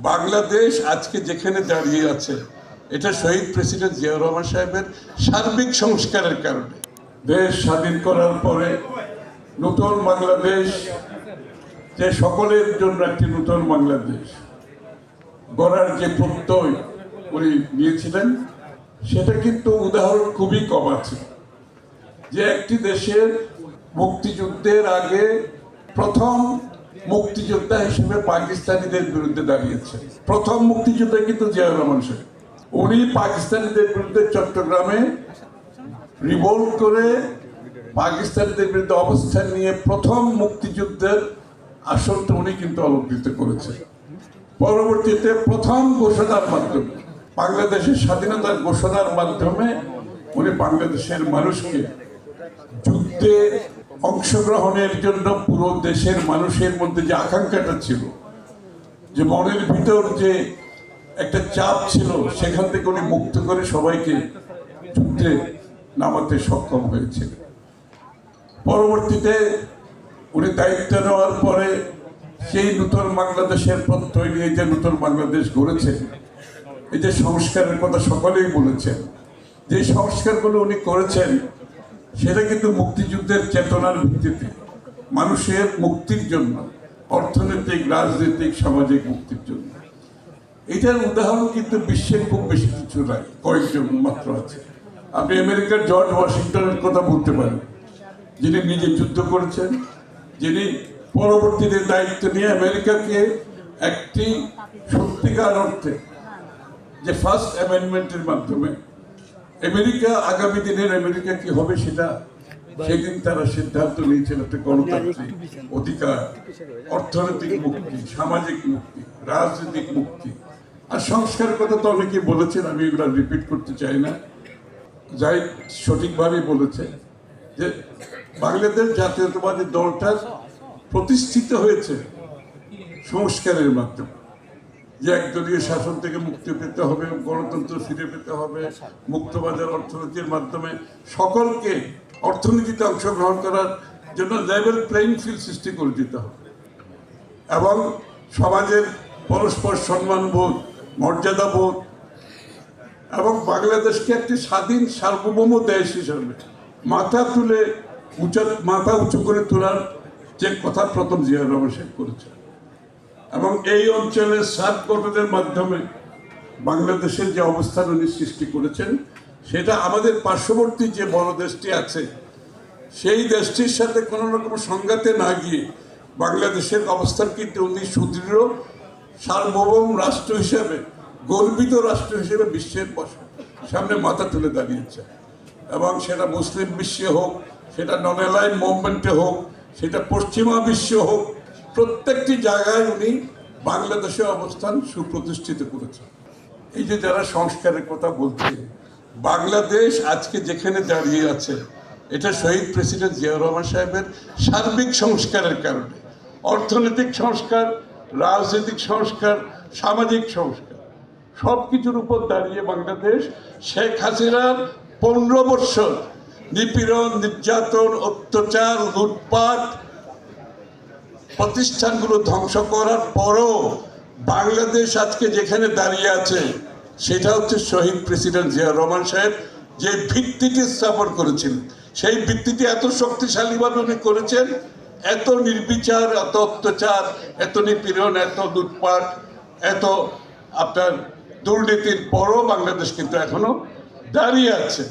বাংলাদেশ আজকে যেখানে দাঁড়িয়ে আছে এটা শহীদ প্রেসিডেন্ট জিয়াউর রহমান সাহেবের সার্বিক সংস্কারের কারণে। দেশ স্বাধীন করার পরে নতুন বাংলাদেশ, যে সকলের জন্য একটি নতুন বাংলাদেশ গড়ার যে প্রত্যয় উনি নিয়েছিলেন, সেটা কিন্তু উদাহরণ খুবই কম আছে। যে একটি দেশের মুক্তিযুদ্ধের আগে প্রথম মুক্তিযোদ্ধা হিসেবে পাকিস্তানিদের বিরুদ্ধে দাঁড়িয়েছে। প্রথম মুক্তিযুদ্ধে কিন্তু জিয়াউর রহমান সাহেব, উনি পাকিস্তানিদের বিরুদ্ধে চট্টগ্রামে রিভোল্ট করে পাকিস্তানিদের বিরুদ্ধে অবস্থান নিয়ে প্রথম মুক্তিযুদ্ধের আসনটা উনি কিন্তু অলঙ্কৃত করেছেন। পরবর্তীতে প্রথম ঘোষণার মাধ্যমে, বাংলাদেশের স্বাধীনতার ঘোষণার মাধ্যমে উনি বাংলাদেশের মানুষকে যুদ্ধে অংশগ্রহণের জন্য পুরো দেশের মানুষের মধ্যে যে আকাঙ্ক্ষাটা ছিল, যে মনের ভিতর যে একটা চাপ ছিল, সেখান থেকে উনি মুক্ত করে সবাইকে যুদ্ধে নামাতে সক্ষম হয়েছে। পরবর্তীতে উনি দায়িত্ব নেওয়ার পরে সেই নতুন বাংলাদেশের প্রত্যয় নিয়ে যে নতুন বাংলাদেশ গড়েছেন, এই যে সংস্কারের কথা সকলেই বলেছেন, যে সংস্কারগুলো উনি করেছেন সেটা কিন্তু মুক্তিযুদ্ধের চেতনার ভিত্তিতে মানুষের মুক্তির জন্য, অর্থনৈতিক, রাজনৈতিক, সামাজিক মুক্তির জন্য। এটার উদাহরণ কিন্তু বিশ্বের খুব বেশি কিছু নাই, কয়েকজন মাত্র আছে। আপনি আমেরিকার জর্জ ওয়াশিংটনের কথা বলতে পারেন, যিনি নিজে যুদ্ধ করেছেন, যিনি পরবর্তীতে দায়িত্ব নিয়ে আমেরিকাকে একটি সত্যিকার অর্থে যে ফার্স্ট অ্যামেন্ডমেন্টের মাধ্যমে আমেরিকা, আগামী দিনের আমেরিকা কি হবে সেটা সেদিন তারা সিদ্ধান্ত নিয়েছেন। একটা গণতান্ত্রিক অধিকার, অর্থনৈতিক মুক্তি, সামাজিক মুক্তি, রাজনৈতিক মুক্তি আর সংস্কারের কথা তো অনেকেই বলেছেন, আমি এগুলো রিপিট করতে চাই না। যাই সঠিকভাবে বলেছে যে বাংলাদেশ জাতীয়তাবাদী দলটা প্রতিষ্ঠিত হয়েছে সংস্কারের মাধ্যমে, যে একদলীয় শাসন থেকে মুক্তি পেতে হবে, গণতন্ত্র ফিরে পেতে হবে, মুক্তবাজার অর্থনীতির মাধ্যমে সকলকে অর্থনীতিতে অংশগ্রহণ করার জন্য লেভেল প্লেইং ফিল্ড সৃষ্টি করে দিতে হবে এবং সমাজের পরস্পর সম্মানবোধ, মর্যাদাবোধ এবং বাংলাদেশকে একটি স্বাধীন সার্বভৌম দেশ হিসাবে মাথা উঁচু করে তোলার যে কথা প্রথম জিয়াউর রহমান সাহেব করেছেন এবং এই অঞ্চলের সাত গঠনের মাধ্যমে বাংলাদেশের যে অবস্থান উনি সৃষ্টি করেছেন, সেটা আমাদের পার্শ্ববর্তী যে বড় দেশটি আছে সেই দেশটির সাথে কোনো রকম সংঘাতে না গিয়ে বাংলাদেশের অবস্থান কিন্তু উনি সুদৃঢ় সার্বভৌম রাষ্ট্র হিসেবে, গর্বিত রাষ্ট্র হিসেবে বিশ্বের সামনে মাথা তুলে দাঁড়িয়েছে। এবং সেটা মুসলিম বিশ্বে হোক, সেটা নন অ্যালাইন মুভমেন্টে হোক, সেটা পশ্চিমা বিশ্ব হোক, প্রত্যেকটি জায়গায় উনি বাংলাদেশের অবস্থান সুপ্রতিষ্ঠিত করেছেন। এই যে যারা সংস্কারের কথা বলছে, বাংলাদেশ আজকে যেখানে দাঁড়িয়ে আছে এটা শহীদ প্রেসিডেন্ট জিয়াউর রহমান সাহেবের সার্বিক সংস্কারের কারণে। অর্থনৈতিক সংস্কার, রাজনৈতিক সংস্কার, সামাজিক সংস্কার, সব কিছুর উপর দাঁড়িয়ে বাংলাদেশ শেখ হাসিনার 15 বছর নিপীড়ন, নির্যাতন, অত্যাচার, লুটপাট, প্রতিষ্ঠানগুলো ধ্বংস করার পরও বাংলাদেশ আজকে যেখানে দাঁড়িয়ে আছে সেটা হচ্ছে শহীদ প্রেসিডেন্ট জিয়াউর রহমান সাহেব যে ভিত্তিটি স্থাপন করেছিলেন। সেই ভিত্তিটি এত শক্তিশালীভাবে উনি করেছেন, এত নির্বিচার, এত অত্যাচার, এত নিপীড়ন, এত লুটপাট, এত আপনার দুর্নীতির পরও বাংলাদেশ কিন্তু এখনো দাঁড়িয়ে আছে।